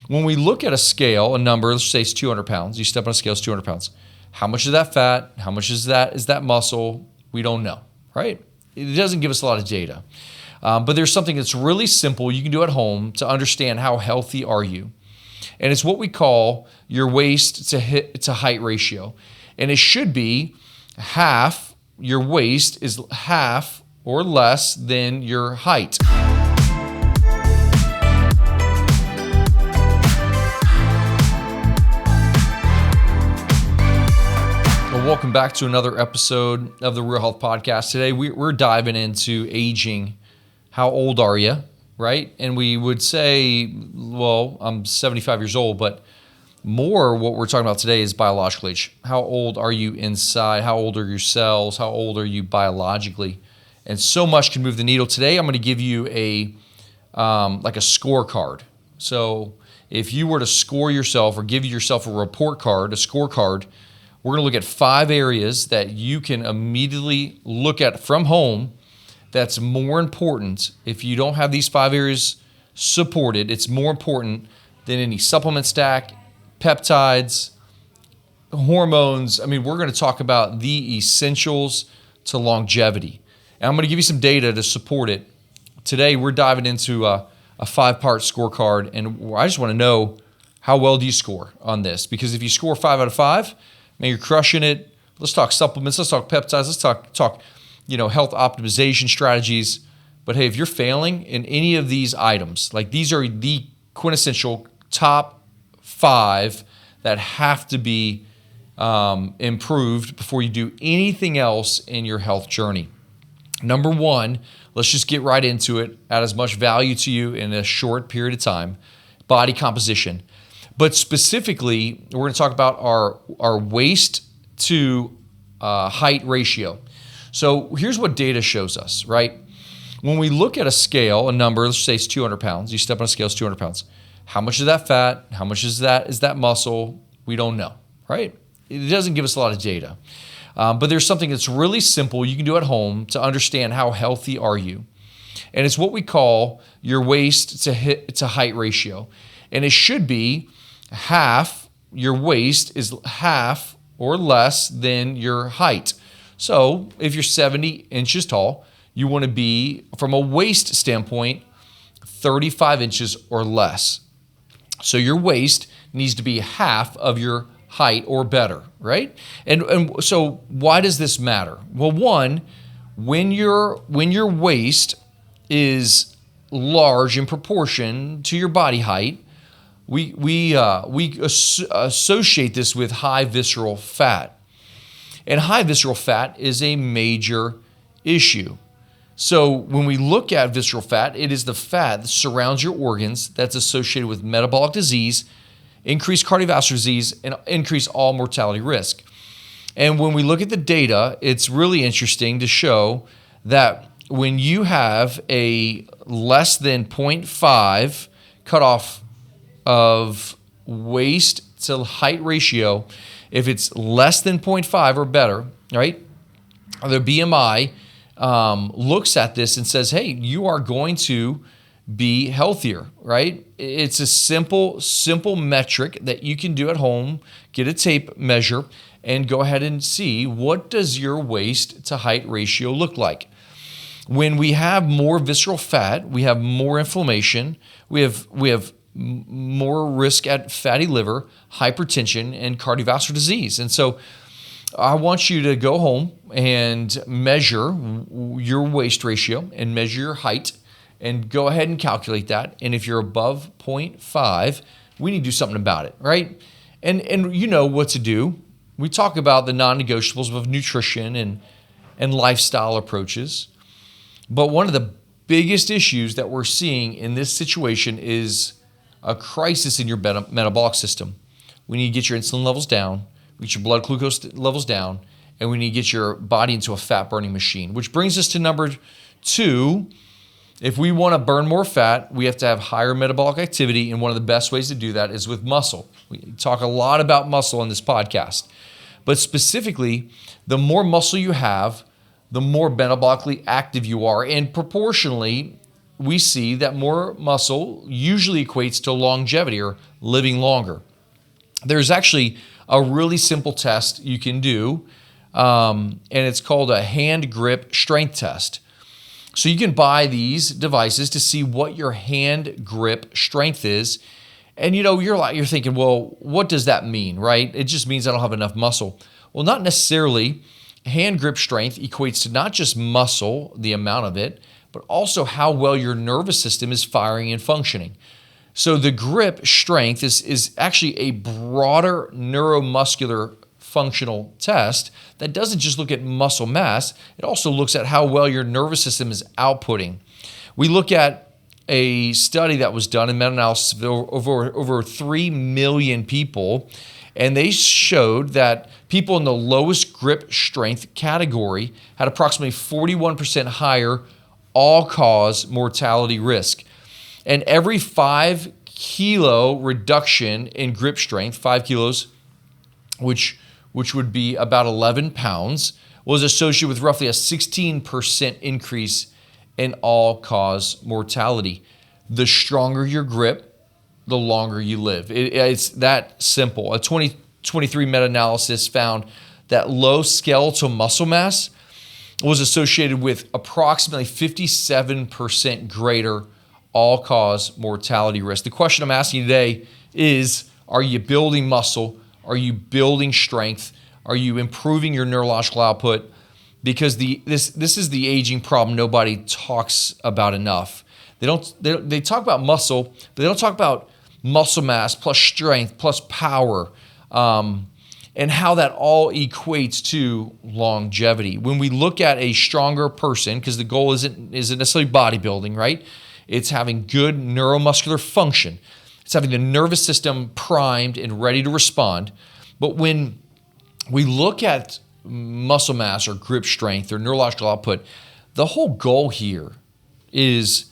When we look at a scale, a number, let's say it's 200 pounds. You step on a scale, it's 200 pounds. How much is that fat? How much is that muscle? We don't know, right? It doesn't give us a lot of data. But there's something that's really simple you can do at home to understand how healthy are you. And it's what we call your waist to height ratio. And it should be half, your waist is half or less than your height. Well, welcome back to another episode of the Real Health Podcast. Today we're diving into aging. How old are you, right? And we would say, well, I'm 75 years old, but more what we're talking about today is biological age. How old are you inside? How old are your cells? How old are you biologically? And so much can move the needle. Today I'm going to give you a scorecard. So if you were to score yourself or give yourself a report card, a scorecard, we're going to look at 5 areas that you can immediately look at from home that's more important. If you don't have these 5 areas supported, it's more important than any supplement stack, peptides, hormones. I mean, we're going to talk about the essentials to longevity. And I'm going to give you some data to support it. Today, we're diving into a 5-part scorecard, and I just want to know, how well do you score on this? Because if you score 5 out of 5, man, you're crushing it. Let's talk supplements. Let's talk peptides. Let's talk health optimization strategies. But hey, if you're failing in any of these items, like these are the quintessential top 5 that have to be improved before you do anything else in your health journey. Number 1, let's just get right into it, add as much value to you in a short period of time, body composition. But specifically, we're going to talk about our waist to height ratio. So here's what data shows us, right? When we look at a scale, a number, let's say it's 200 pounds. You step on a scale, it's 200 pounds. How much is that fat? How much is that muscle? We don't know, right? It doesn't give us a lot of data. But there's something that's really simple you can do at home to understand how healthy are you. And it's what we call your waist to height ratio. And it should be half, your waist is half or less than your height. So if you're 70 inches tall, you want to be, from a waist standpoint, 35 inches or less. So your waist needs to be half of your height or better, right? And so why does this matter? Well, one, when your waist is large in proportion to your body height, we associate this with high visceral fat. And high visceral fat is a major issue. So when we look at visceral fat, it is the fat that surrounds your organs that's associated with metabolic disease, increased cardiovascular disease, and increased all mortality risk. And when we look at the data, it's really interesting to show that when you have a less than 0.5 cutoff of waist to height ratio, if it's less than 0.5 or better, right? The BMI looks at this and says, hey, you are going to be healthier, right? It's a simple metric that you can do at home, get a tape measure, and go ahead and see, what does your waist to height ratio look like? When we have more visceral fat, we have more inflammation, we have more risk at fatty liver, hypertension, and cardiovascular disease. And so I want you to go home and measure your waist ratio and measure your height and go ahead and calculate that. And if you're above 0.5, we need to do something about it, right? And you know what to do. We talk about the non-negotiables of nutrition and lifestyle approaches. But one of the biggest issues that we're seeing in this situation is a crisis in your metabolic system. We need to get your insulin levels down, get your blood glucose levels down, and we need to get your body into a fat-burning machine, which brings us to number 2. If we want to burn more fat, we have to have higher metabolic activity, and one of the best ways to do that is with muscle. We talk a lot about muscle in this podcast, but specifically, the more muscle you have, the more metabolically active you are, and proportionally, we see that more muscle usually equates to longevity or living longer. There's actually a really simple test you can do, and it's called a hand grip strength test. So you can buy these devices to see what your hand grip strength is. And you're thinking, well, what does that mean, right? It just means I don't have enough muscle. Well, not necessarily. Hand grip strength equates to not just muscle, the amount of it, but also how well your nervous system is firing and functioning. So the grip strength is actually a broader neuromuscular functional test that doesn't just look at muscle mass, it also looks at how well your nervous system is outputting. We look at a study that was done in meta-analysis of over 3 million people, and they showed that people in the lowest grip strength category had approximately 41% higher all-cause mortality risk. And every 5 kilo reduction in grip strength, 5 kilos, which would be about 11 pounds, was associated with roughly a 16% increase in all-cause mortality. The stronger your grip, the longer you live. It's that simple. A 2023 meta-analysis found that low skeletal muscle mass was associated with approximately 57% greater all-cause mortality risk. The question I'm asking you today is, are you building muscle? Are you building strength? Are you improving your neurological output? Because this is the aging problem nobody talks about enough. They talk about muscle, but they don't talk about muscle mass plus strength plus power, and how that all equates to longevity. When we look at a stronger person, because the goal isn't necessarily bodybuilding, right? It's having good neuromuscular function. It's having the nervous system primed and ready to respond. But when we look at muscle mass or grip strength or neurological output, the whole goal here is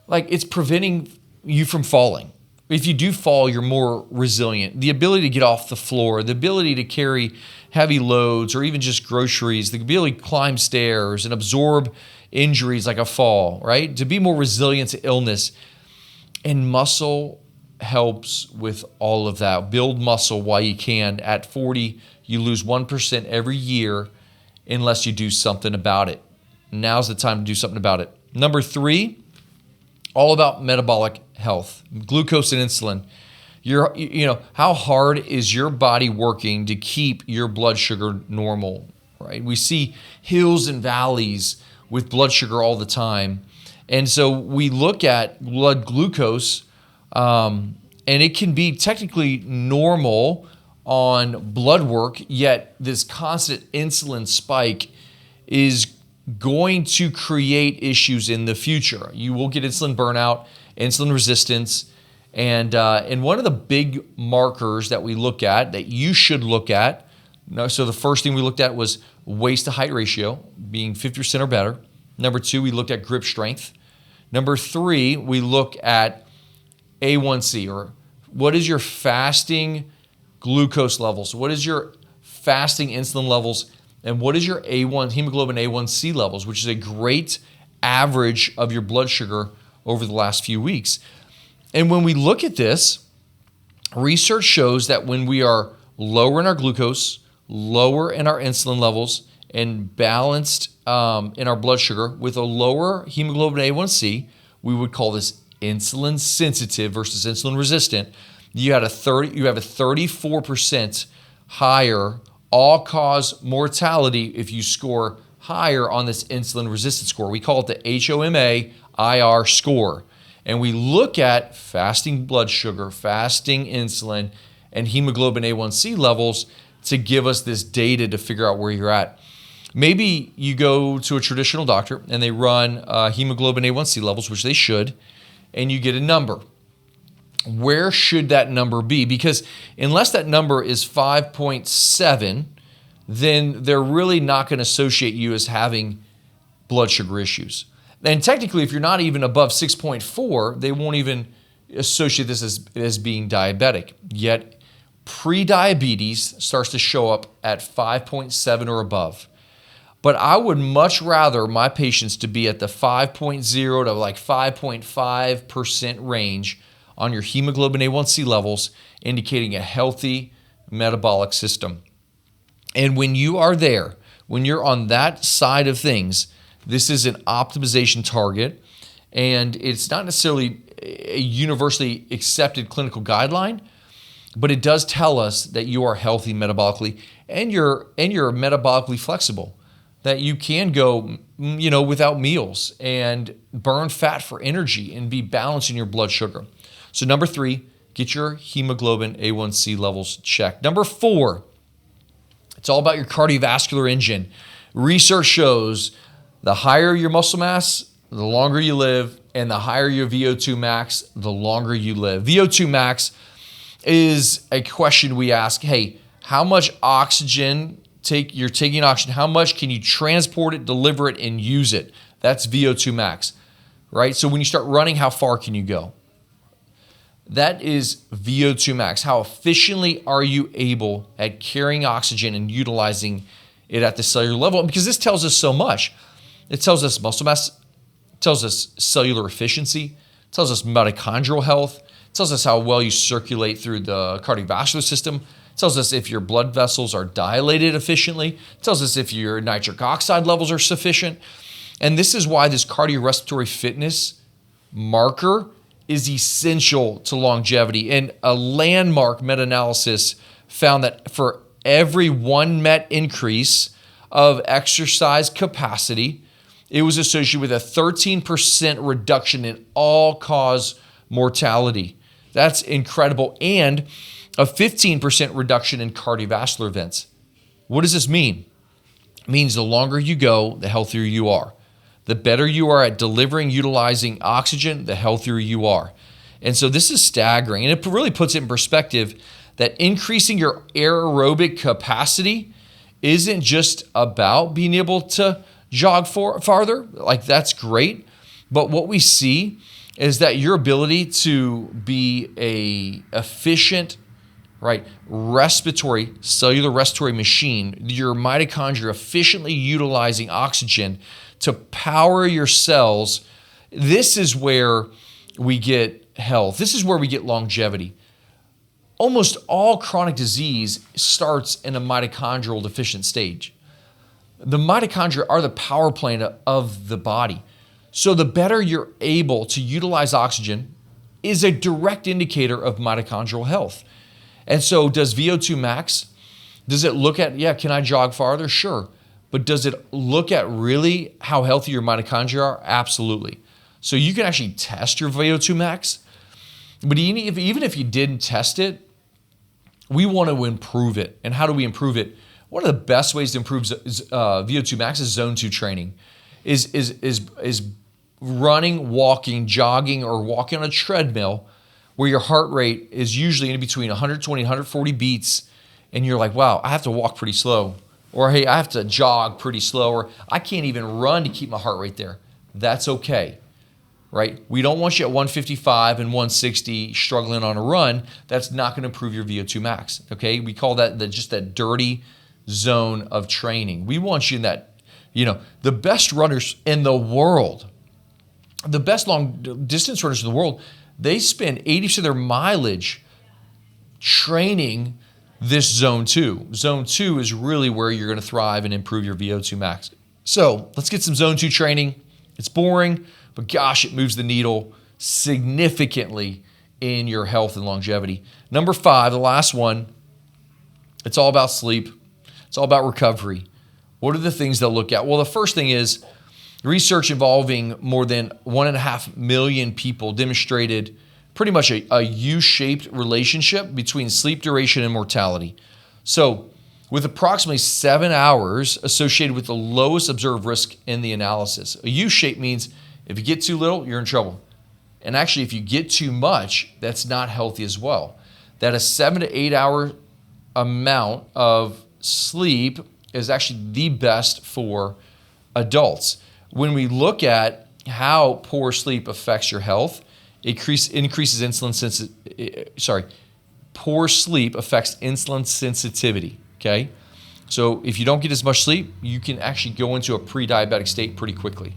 it's preventing you from falling. If you do fall, you're more resilient. The ability to get off the floor, the ability to carry heavy loads or even just groceries, the ability to climb stairs and absorb injuries like a fall, right? To be more resilient to illness. And muscle helps with all of that. Build muscle while you can. At 40, you lose 1% every year unless you do something about it. Now's the time to do something about it. Number 3, all about metabolic health, glucose and insulin. How hard is your body working to keep your blood sugar normal, right? We see hills and valleys with blood sugar all the time. And so we look at blood glucose, and it can be technically normal on blood work, yet this constant insulin spike is going to create issues in the future. You will get insulin burnout, insulin resistance, and one of the big markers that we look at, that you should look at, so the first thing we looked at was waist to height ratio, being 50% or better. Number 2, we looked at grip strength. Number 3, we look at A1C, or what is your fasting glucose levels? What is your fasting insulin levels? And what is your hemoglobin A1C levels, which is a great average of your blood sugar over the last few weeks. And when we look at this, research shows that when we are lower in our glucose, lower in our insulin levels, and balanced in our blood sugar with a lower hemoglobin A1C, we would call this insulin sensitive versus insulin resistant. You have a 34% higher all-cause mortality if you score higher on this insulin resistance score. We call it the HOMA-IR score. And we look at fasting blood sugar, fasting insulin, and hemoglobin A1C levels to give us this data to figure out where you're at. Maybe you go to a traditional doctor and they run hemoglobin A1C levels, which they should, and you get a number. Where should that number be? Because unless that number is 5.7, then they're really not going to associate you as having blood sugar issues. And technically, if you're not even above 6.4, they won't even associate this as being diabetic. Yet, pre-diabetes starts to show up at 5.7 or above. But I would much rather my patients to be at the 5.0 to like 5.5% range on your hemoglobin A1C levels, indicating a healthy metabolic system. And when you are there, when you're on that side of things, this is an optimization target, and it's not necessarily a universally accepted clinical guideline, but it does tell us that you are healthy metabolically and you're metabolically flexible, that you can go, without meals and burn fat for energy and be balanced in your blood sugar. So number 3, get your hemoglobin A1C levels checked. Number 4, it's all about your cardiovascular engine. Research shows the higher your muscle mass, the longer you live, and the higher your VO2 max, the longer you live. VO2 max is a question we ask, hey, how much oxygen you're taking oxygen, how much can you transport it, deliver it, and use it? That's VO2 max, right? So when you start running, how far can you go? That is VO2 max. How efficiently are you able at carrying oxygen and utilizing it at the cellular level? Because this tells us so much. It tells us muscle mass, it tells us cellular efficiency, it tells us mitochondrial health, it tells us how well you circulate through the cardiovascular system, it tells us if your blood vessels are dilated efficiently, it tells us if your nitric oxide levels are sufficient. And this is why this cardiorespiratory fitness marker is essential to longevity. And a landmark meta-analysis found that for every 1 MET increase of exercise capacity, it was associated with a 13% reduction in all-cause mortality. That's incredible. And a 15% reduction in cardiovascular events. What does this mean? It means the longer you go, the healthier you are. The better you are at delivering, utilizing oxygen, the healthier you are. And so this is staggering. And it really puts it in perspective that increasing your aerobic capacity isn't just about being able to jog farther. Like, that's great. But what we see is that your ability to be a efficient, right, cellular respiratory machine, your mitochondria efficiently utilizing oxygen to power your cells, this is where we get health. This is where we get longevity. Almost all chronic disease starts in a mitochondrial deficient stage. The mitochondria are the power plant of the body. So the better you're able to utilize oxygen is a direct indicator of mitochondrial health. And so does VO2 max, does it look at, can I jog farther? Sure. But does it look at really how healthy your mitochondria are? Absolutely. So you can actually test your VO2 max, but even if you didn't test it, we want to improve it. And how do we improve it? One of the best ways to improve VO2 max is zone 2 training, is running, walking, jogging, or walking on a treadmill where your heart rate is usually in between 120 and 140 beats, and you're like, wow, I have to walk pretty slow. Or, hey, I have to jog pretty slow, or I can't even run to keep my heart rate there. That's okay, right? We don't want you at 155 and 160 struggling on a run. That's not going to improve your VO2 max, okay? We call that just that dirty zone of training. We want you in that, the best runners in the world, the best long distance runners in the world, they spend 80% of their mileage training this zone 2. Zone 2 is really where you're going to thrive and improve your VO2 max. So let's get some zone 2 training. It's boring, but gosh, it moves the needle significantly in your health and longevity. Number 5, the last one, it's all about sleep. It's all about recovery. What are the things they'll look at? Well, the first thing is research involving more than 1.5 million people demonstrated pretty much a U-shaped relationship between sleep duration and mortality. So with approximately 7 hours associated with the lowest observed risk in the analysis. A U-shape means if you get too little, you're in trouble. And actually, if you get too much, that's not healthy as well. That a 7 to 8 hour amount of sleep is actually the best for adults. When we look at how poor sleep affects your health, increases insulin sensitivity. Poor sleep affects insulin sensitivity, okay? So if you don't get as much sleep, you can actually go into a pre-diabetic state pretty quickly.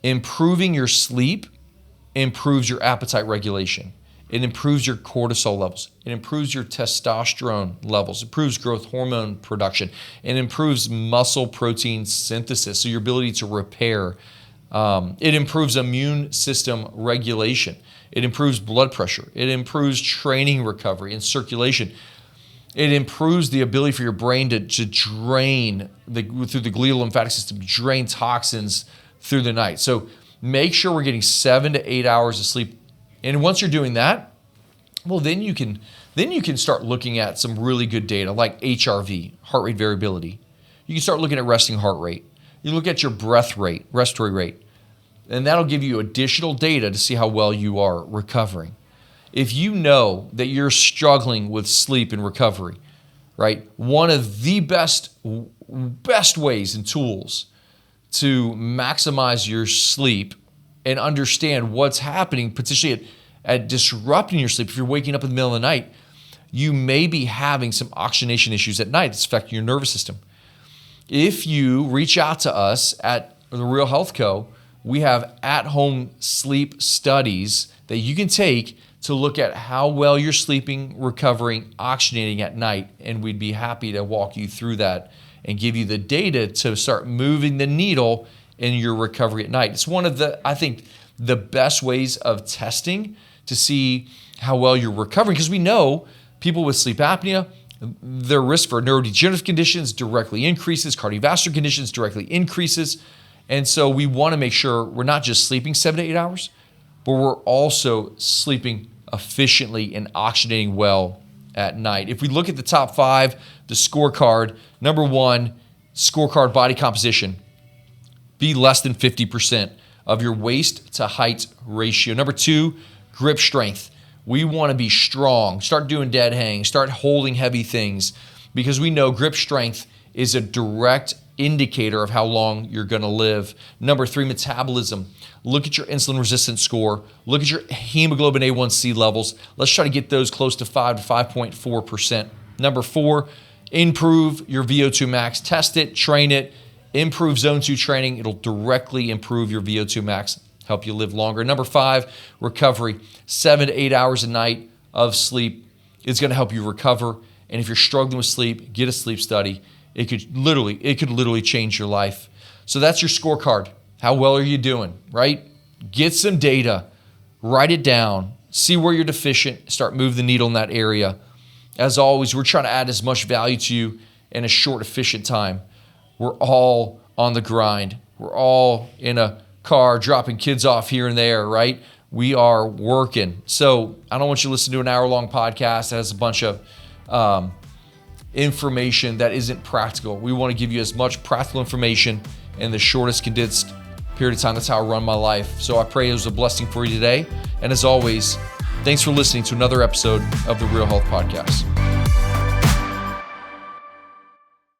Improving your sleep improves your appetite regulation. It improves your cortisol levels. It improves your testosterone levels. It improves growth hormone production. It improves muscle protein synthesis, so your ability to repair. It improves immune system regulation. It improves blood pressure. It improves training recovery and circulation. It improves the ability for your brain to drain through the glial lymphatic system, drain toxins through the night. So make sure we're getting 7 to 8 hours of sleep. And once you're doing that, well, then you can start looking at some really good data like HRV, heart rate variability. You can start looking at resting heart rate. You look at your breath rate, respiratory rate, and that'll give you additional data to see how well you are recovering. If you know that you're struggling with sleep and recovery, right? One of the best ways and tools to maximize your sleep and understand what's happening potentially at disrupting your sleep. If you're waking up in the middle of the night, you may be having some oxygenation issues at night that's affecting your nervous system. If you reach out to us at The Real Health Co., we have at-home sleep studies that you can take to look at how well you're sleeping, recovering, oxygenating at night, and we'd be happy to walk you through that and give you the data to start moving the needle in your recovery at night. It's one of the best ways of testing to see how well you're recovering, because we know people with sleep apnea, their risk for neurodegenerative conditions directly increases, cardiovascular conditions directly increases. And so we want to make sure we're not just sleeping 7 to 8 hours, but we're also sleeping efficiently and oxygenating well at night. If we look at the top 5, the scorecard, number 1, scorecard body composition, be less than 50% of your waist to height ratio. Number 2, grip strength. We want to be strong. Start doing dead hang. Start holding heavy things, because we know grip strength is a direct indicator of how long you're going to live. Number 3, metabolism. Look at your insulin resistance score. Look at your hemoglobin A1C levels. Let's try to get those close to 5 to 5.4%. Number 4, improve your VO2 max. Test it, train it, improve zone 2 training. It'll directly improve your VO2 max, help you live longer. Number 5, recovery. 7 to 8 hours a night of sleep is going to help you recover. And if you're struggling with sleep, get a sleep study. It could literally change your life. So that's your scorecard. How well are you doing, right? Get some data, write it down, see where you're deficient, start moving the needle in that area. As always, we're trying to add as much value to you in a short, efficient time. We're all on the grind. We're all in a car dropping kids off here and there, right? We are working. So I don't want you to listen to an hour-long podcast that has a bunch of information that isn't practical. We want to give you as much practical information in the shortest condensed period of time. That's how I run my life. So I pray it was a blessing for you today. And as always, thanks for listening to another episode of the Real Health Podcast.